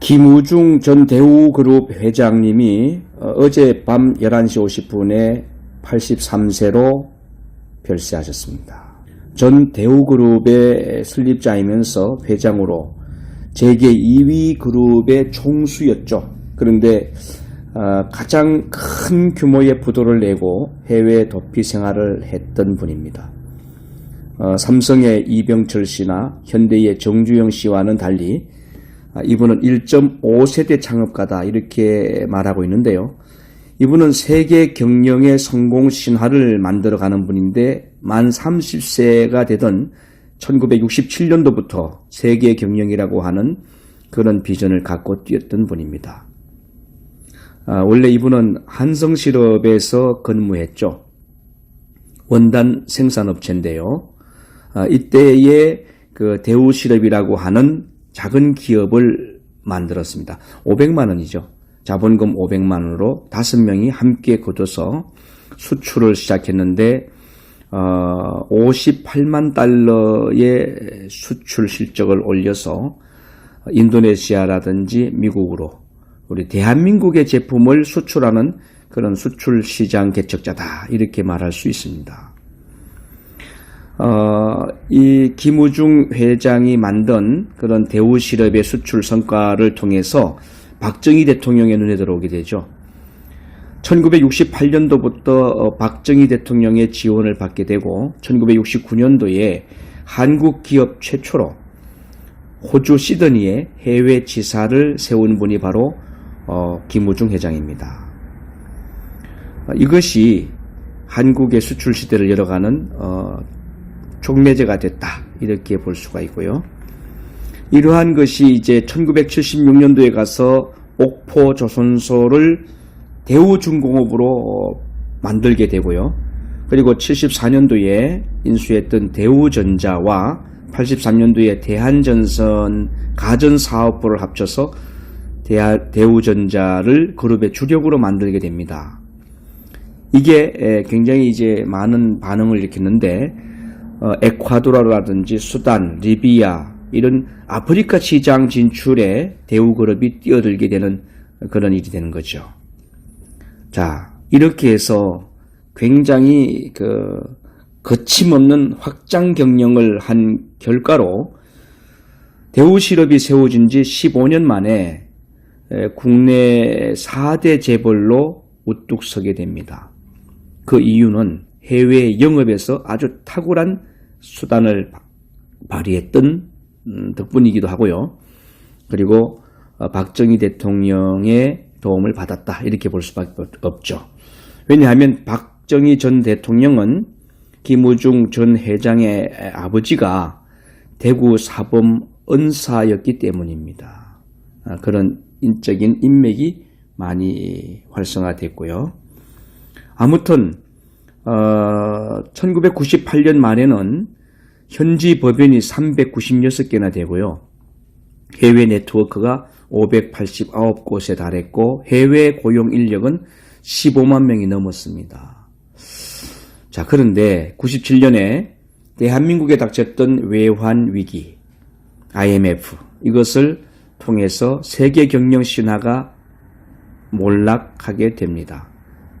김우중 전 대우그룹 회장님이 어제 밤 11시 50분에 83세로 별세하셨습니다. 전 대우그룹의 설립자이면서 회장으로 재계 2위 그룹의 총수였죠. 그런데 가장 큰 규모의 부도를 내고 해외 도피 생활을 했던 분입니다. 삼성의 이병철 씨나 현대의 정주영 씨와는 달리 이분은 1.5세대 창업가다 이렇게 말하고 있는데요. 이분은 세계 경영의 성공 신화를 만들어가는 분인데 만 30세가 되던 1967년도부터 세계 경영이라고 하는 그런 비전을 갖고 뛰었던 분입니다. 원래 이분은 한성실업에서 근무했죠. 원단 생산업체인데요. 이때에 그 대우실업이라고 하는 작은 기업을 만들었습니다. 500만 원이죠. 자본금 500만 원으로 5명이 함께 거둬서 수출을 시작했는데 58만 달러의 수출 실적을 올려서 인도네시아라든지 미국으로 우리 대한민국의 제품을 수출하는 그런 수출 시장 개척자다 이렇게 말할 수 있습니다. 이 김우중 회장이 만든 그런 대우실업의 수출 성과를 통해서 박정희 대통령의 눈에 들어오게 되죠. 1968년도부터 박정희 대통령의 지원을 받게 되고 1969년도에 한국 기업 최초로 호주 시드니에 해외 지사를 세운 분이 바로 김우중 회장입니다. 이것이 한국의 수출 시대를 열어가는 촉매제가 됐다 이렇게 볼 수가 있고요. 이러한 것이 이제 1976년도에 가서 옥포 조선소를 대우중공업으로 만들게 되고요. 그리고 74년도에 인수했던 대우전자와 83년도에 대한전선 가전사업부를 합쳐서 대우전자를 그룹의 주력으로 만들게 됩니다. 이게 굉장히 이제 많은 반응을 일으켰는데 에콰도르라든지 수단, 리비아 이런 아프리카 시장 진출에 대우그룹이 뛰어들게 되는 그런 일이 되는 거죠. 자, 이렇게 해서 굉장히 거침없는 확장 경영을 한 결과로 대우실업이 세워진 지 15년 만에 국내 4대 재벌로 우뚝 서게 됩니다. 그 이유는 해외 영업에서 아주 탁월한 수단을 발휘했던 덕분이기도 하고요. 그리고 박정희 대통령의 도움을 받았다 이렇게 볼 수밖에 없죠. 왜냐하면 박정희 전 대통령은 김우중 전 회장의 아버지가 대구 사범 은사였기 때문입니다. 그런 인적인 인맥이 많이 활성화됐고요. 아무튼 1998년 말에는 현지 법인이 396개나 되고요. 해외 네트워크가 589곳에 달했고 해외 고용 인력은 15만 명이 넘었습니다. 자, 그런데 97년에 대한민국에 닥쳤던 외환 위기, IMF 이것을 통해서 세계 경영 신화가 몰락하게 됩니다.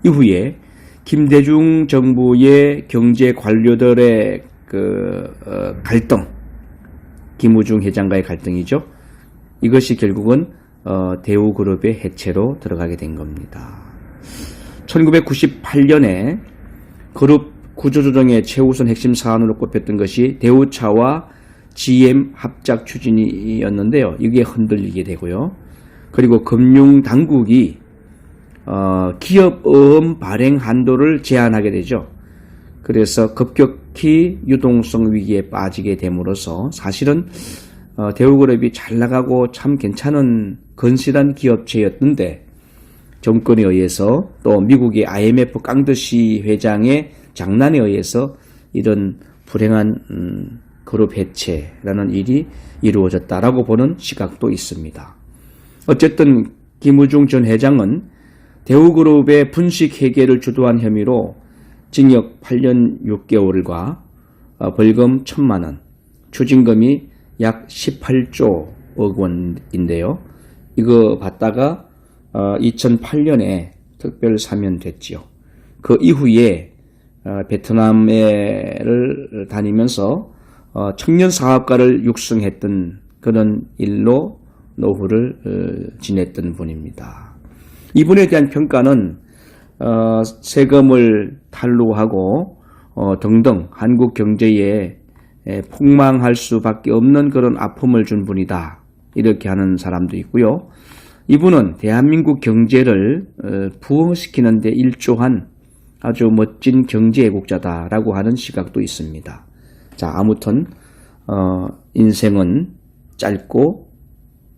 이후에 김대중 정부의 경제 관료들의 갈등, 김우중 회장과의 갈등이죠. 이것이 결국은 대우그룹의 해체로 들어가게 된 겁니다. 1998년에 그룹 구조조정의 최우선 핵심 사안으로 꼽혔던 것이 대우차와 GM 합작 추진이었는데요. 이게 흔들리게 되고요. 그리고 금융당국이 기업어음 발행 한도를 제한하게 되죠. 그래서 급격히 유동성 위기에 빠지게 됨으로써 사실은 대우그룹이 잘 나가고 참 괜찮은 건실한 기업체였는데 정권에 의해서 또 미국의 IMF 깡드시 회장의 장난에 의해서 이런 불행한 그룹 해체라는 일이 이루어졌다라고 보는 시각도 있습니다. 어쨌든 김우중 전 회장은 대우그룹의 분식 회계를 주도한 혐의로 징역 8년 6개월과 벌금 1,000만 원, 추징금이 약 18조 원인데요. 이거 받다가 2008년에 특별 사면됐지요. 그 이후에 베트남을 다니면서 청년 사업가를 육성했던 그런 일로 노후를 지냈던 분입니다. 이분에 대한 평가는 세금을 탈루하고 등등 한국 경제에 폭망할 수밖에 없는 그런 아픔을 준 분이다. 이렇게 하는 사람도 있고요. 이분은 대한민국 경제를 부흥시키는 데 일조한 아주 멋진 경제애국자다라고 하는 시각도 있습니다. 자, 아무튼 인생은 짧고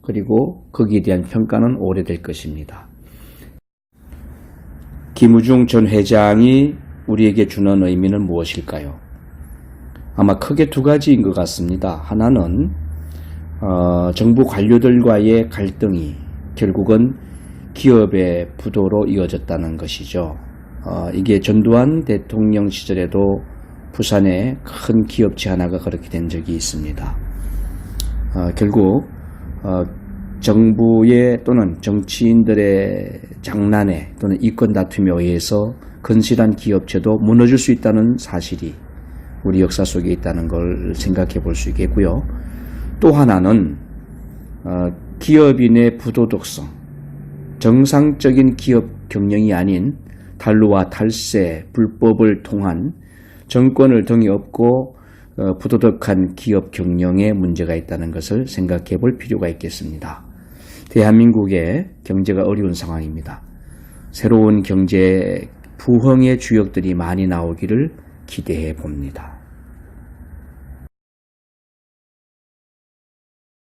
그리고 거기에 대한 평가는 오래될 것입니다. 김우중 전 회장이 우리에게 주는 의미는 무엇일까요? 아마 크게 두 가지인 것 같습니다. 하나는 정부 관료들과의 갈등이 결국은 기업의 부도로 이어졌다는 것이죠. 이게 전두환 대통령 시절에도 부산에 큰 기업체 하나가 그렇게 된 적이 있습니다. 결국 정부의 또는 정치인들의 장난에 또는 이권 다툼에 의해서 건실한 기업체도 무너질 수 있다는 사실이 우리 역사 속에 있다는 걸 생각해 볼 수 있겠고요. 또 하나는 기업인의 부도덕성, 정상적인 기업 경영이 아닌 탈루와 탈세, 불법을 통한 정권을 등에 업고 부도덕한 기업 경영에 문제가 있다는 것을 생각해 볼 필요가 있겠습니다. 대한민국의 경제가 어려운 상황입니다. 새로운 경제 부흥의 주역들이 많이 나오기를 기대해 봅니다.